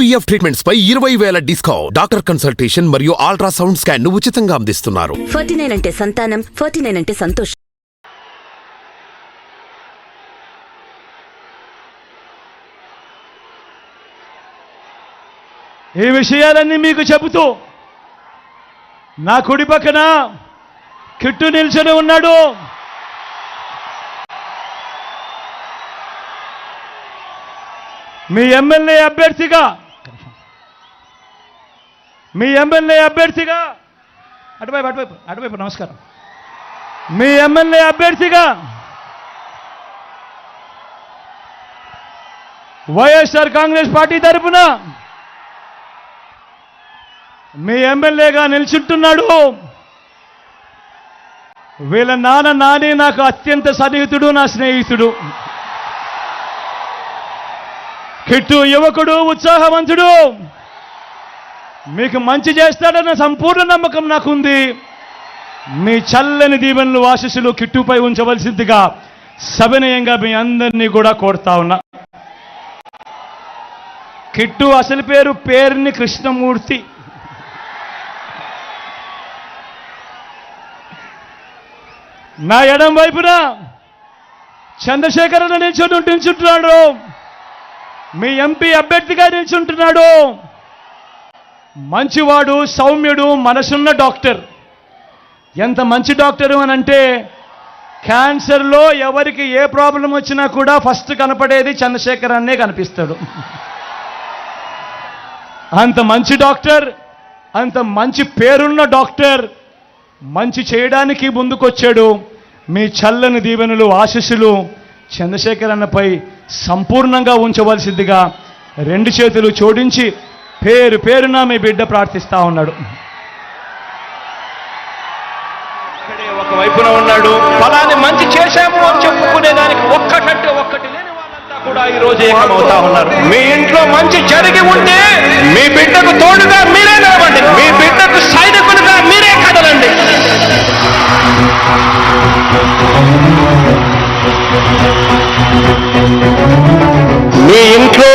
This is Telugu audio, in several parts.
IVF ట్రీట్మెంట్స్ పై 20,000 డిస్కౌంట్. డాక్టర్ కన్సల్టేషన్ మరియు అల్ట్రాసౌండ్ స్కాన్ ను ఉచితంగా అందిస్తున్నారు. 49 అంటే సంతానం, 49 అంటే సంతోషం. ఈ విషయాలన్నీ మీకు చెబుతూ నా కుడి పక్కన కిట్టు నిల్చొని ఉన్నాడు. మీ ఎమ్మెల్యే అభ్యర్థిగా అటువైపు నమస్కారం. మీ ఎమ్మెల్యే అభ్యర్థిగా వైఎస్ఆర్ కాంగ్రెస్ పార్టీ తరఫున మీ ఎమ్మెల్యేగా నిల్చుంటున్నాడు. వీళ్ళ నాని నాకు అత్యంత సన్నిహితుడు, నా స్నేహితుడు. కిట్టు యువకుడు, ఉత్సాహవంతుడు, మీకు మంచి చేస్తాడన్న సంపూర్ణ నమ్మకం నాకుంది. మీ చల్లని దీవెనలు, ఆశీస్సులు కిట్టుపై ఉంచవలసిందిగా సవినయంగా మీ అందరినీ కూడా కోరుతా ఉన్నా. కిట్టు అసలు పేరుని కృష్ణమూర్తి. నా ఎడం వైపున చంద్రశేఖరన్ నిల్చుంటున్నాడు. మీ ఎంపీ అభ్యర్థిగా నిల్చుంటున్నాడు. మంచివాడు, సౌమ్యుడు, మనసున్న డాక్టర్. ఎంత మంచి డాక్టరు అని అంటే, క్యాన్సర్లో ఎవరికి ఏ ప్రాబ్లం వచ్చినా కూడా ఫస్ట్ కనపడేది చంద్రశేఖరన్నే కనిపిస్తాడు. అంత మంచి డాక్టర్, అంత మంచి పేరున్న డాక్టర్, మంచి చేయడానికి ముందుకొచ్చాడు. మీ చల్లని దీవెనలు, ఆశీస్సులు చంద్రశేఖరన్నపై సంపూర్ణంగా ఉంచవలసిందిగా రెండు చేతులు జోడించి పేరున మీ బిడ్డ ప్రార్థిస్తా ఉన్నాడు. ఇక్కడే ఒకవైపున ఉన్నాడు. ఫలాన్ని మంచి చేశాము అని చెప్పుకునే దానికి ఒక్కటంటే ఒక్కటి లేని వాళ్ళంతా కూడా ఈ రోజు ఏకమవుతా ఉన్నారు. మీ ఇంట్లో మంచి జరిగి ఉంటే మీ బిడ్డకు తోడుగా మీరే నిలవండి. మీ బిడ్డకు సైనికులుగా మీరే కదలండి. మీ ఇంట్లో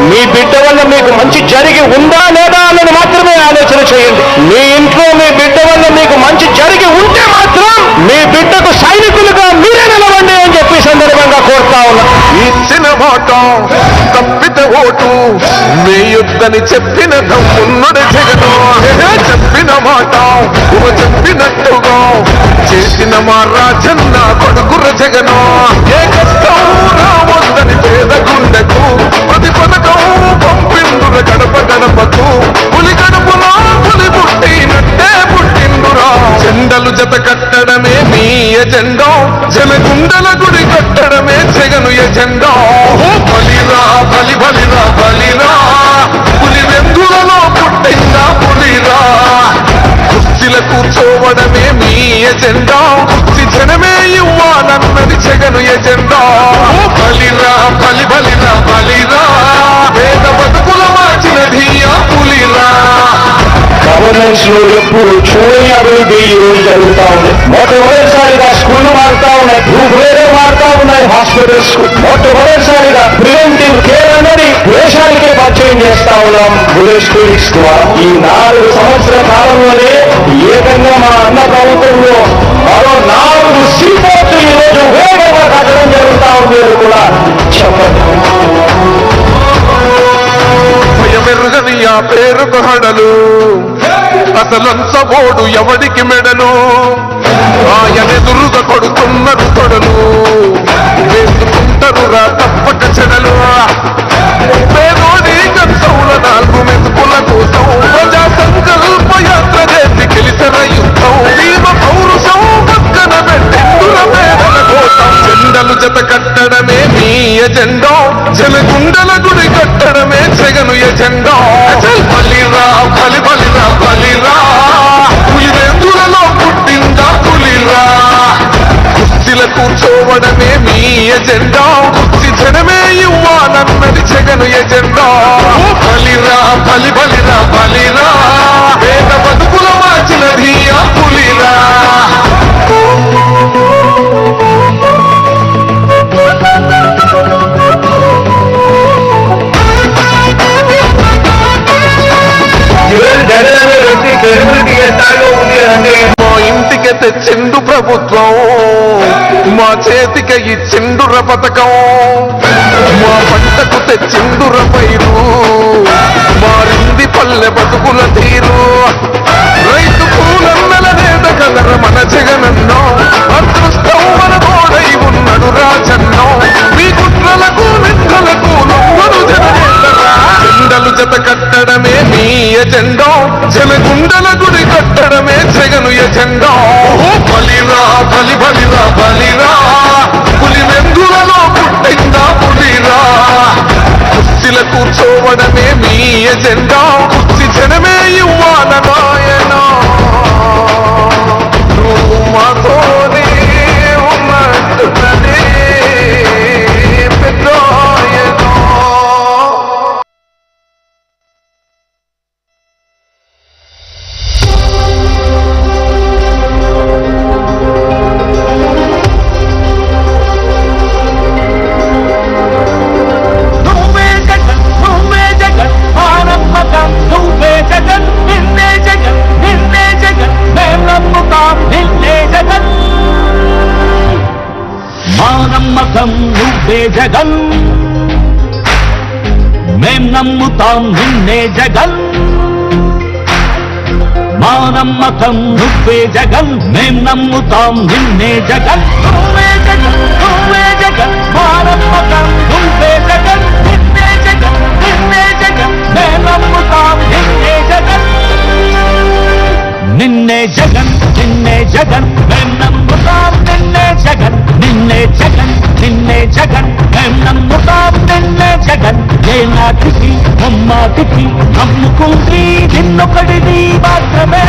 మీ బిడ్డ వల్ల మీకు మంచి జరిగి ఉందా లేదా అన్నది మాత్రమే ఆలోచన చేయండి. మీ ఇంట్లో మీ బిడ్డ వల్ల మీకు మంచి జరిగి ఉంటే మాత్రం మీ బిడ్డకు సైనికులుగా మీరే నిలవండి అని చెప్పి సందర్భంగా కోరుతా ఉన్నా. ఇచ్చిన మాట తప్పిత ఓటు వేయొద్దని చెప్పిన దమ్మున్నడు జగను. చెప్పిన మాట చెప్పినట్టుగా చేసిన మా రాజన్న కొడుకుర జగను. ఏ కష్టం రావద్దని పేద గుండెకు ప్రతి పథకం పంపిందుర గడప గడపకు. పులి గడపలో పులి పుట్టినట్టే పుట్టిందురా. జెండలు జత కట్టడమే మీ ఎజెండా, జనగుండల గుడి కట్టడమే జగను ఎజెండా. బలిరా బలిరా బలిరా, పులి వెందులలో పుట్టిందా పులిరా. కుర్చీల కూర్చోవడమే మీ ఎజెండా, కుర్చీ జనమే ఇవ్వాలన్నది జగను ఎజెండా. బలిరా బలిరా బలిరా, పేద బతుకుల మార్చినది ఆ పులిరా. గవర్నెన్స్ లో ఎప్పుడు చూడని అభివృద్ధి ఈ రోజు జరుగుతా ఉంది. మొట్టమొదటిసారిగా స్కూళ్లు మారుతా ఉన్నాయి, భూభేరే మారుతా ఉన్నాయి, హాస్పిటల్స్. మొట్టమొదటిసారిగా ప్రివెంటివ్ కేర్ అనేది దేశానికే పరిచయం చేస్తా ఉన్నాం బుల్లెట్ క్లినిక్స్ ద్వారా. ఈ 4 సంవత్సరాల కాలంలోనే ఏకంగా మా అన్న ప్రభుత్వంలో మరో 4 సీపోర్ట్లు ఈ రోజు వేగంగా కట్టడం జరుగుతా ఉంది కూడా చెప్పండి. భయమెరుగని ఆ పేరుకు హడలు, అసలంచబోడు ఎవడికి మెడలు. ఆయనెదురుగా కొడుతున్నారు తొడలు, వేసుకుంటారు రా తప్పక చెడలు. పేదోడి కంచౌల 4 మెతుకుల కోసం ప్రజా సంకల్ప యాత్ర చేసి గెలిచిన యుద్ధం. భీమ పౌరుషం పక్కన పెట్టిందుల పేదల కోసం. జెండలు జత కట్టడమే మీ ఎజెండా, జనగుండల గుడి కట్టడమే జగను ఎజెండా. బలిరా బలిరా బలిరా, పులి వెందులలో పుట్టిందా పులిరా. కుర్చీల కూర్చోవడమే మీ ఎజెండా, కుర్చీ జనమే ఇవ్వాలన్నది జగను ఎజెండా. బలిరా బలిరా బలిరా, పేద బతుకుల మార్చినది ఆ పులిరా. తెచ్చిండు ప్రభుత్వం మా చేతిక ఇచ్చిండుర పథకం మా పంటకు తెచ్చిండుర పైరు మారింది పల్లె బతుకుల తీరు రైతు పూలన్నల నేత కలర మన జగనన్నో అదృష్టం మన తోడై ఉన్నాడు రాజన్నో మీ కుట్రలకు నిందలకు నవ్వరు జననేతరా జెండలు జత కట్టడమే మీ ఎజెండో జనగుండల గుడి కట్టడమే జగను ఎజెండో బలిరా బలి బలిరా బలిరా పులి మెందులలో పుట్టిందా పులిరా కుర్చీల కూర్చోవడమే మీ ఎజెండా కుర్చీ జనమే ఇవ్వాల నాయనా నువ్వు మాతోనే ఉన్నట్టున్నదే పెద్దాయనా నువ్వే జగన్ మేం నమ్ముతాం నిన్నే జగన్ మా నమ్మకం నువ్వే జగన్ మేం నమ్ముతాం నిన్నే జగన్ నువ్వే జగన్ నువ్వే జగన్ మా నమ్మకం నువ్వే జగన్ నిన్నే జగన్ నిన్నే జగన్ మేం నమ్ముతాం నిన్నే జగన్ నిన్నే జగన్ నిన్నే జగన్ మేం నమ్ముతాం నిన్నే జగన్ నిన్నే జగన్ నిన్నే జగన్ మేం నమ్ముతాం నిన్నే జగన్ ఏ నాటికి నమ్మాటికి నమ్ముకుంది నిన్నొకటిది మాత్రమే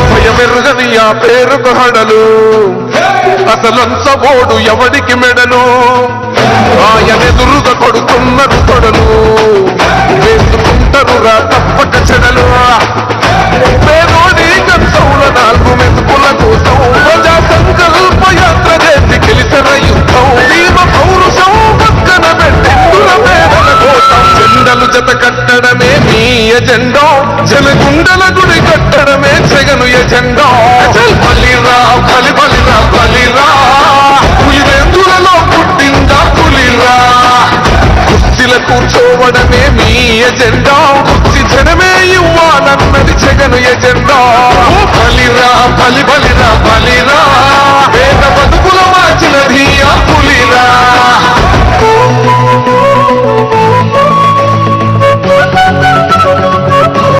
భయమెరుగని ఆ పేరుకు హడలు అసలంచబోడు ఎవడికి మెడలు ఆయనెదురుగా కొడుతున్నారు తొడలు వేసుకుంటారు రా తప్పక చెడలు పేదోడి కంచౌల 4 మెతుకుల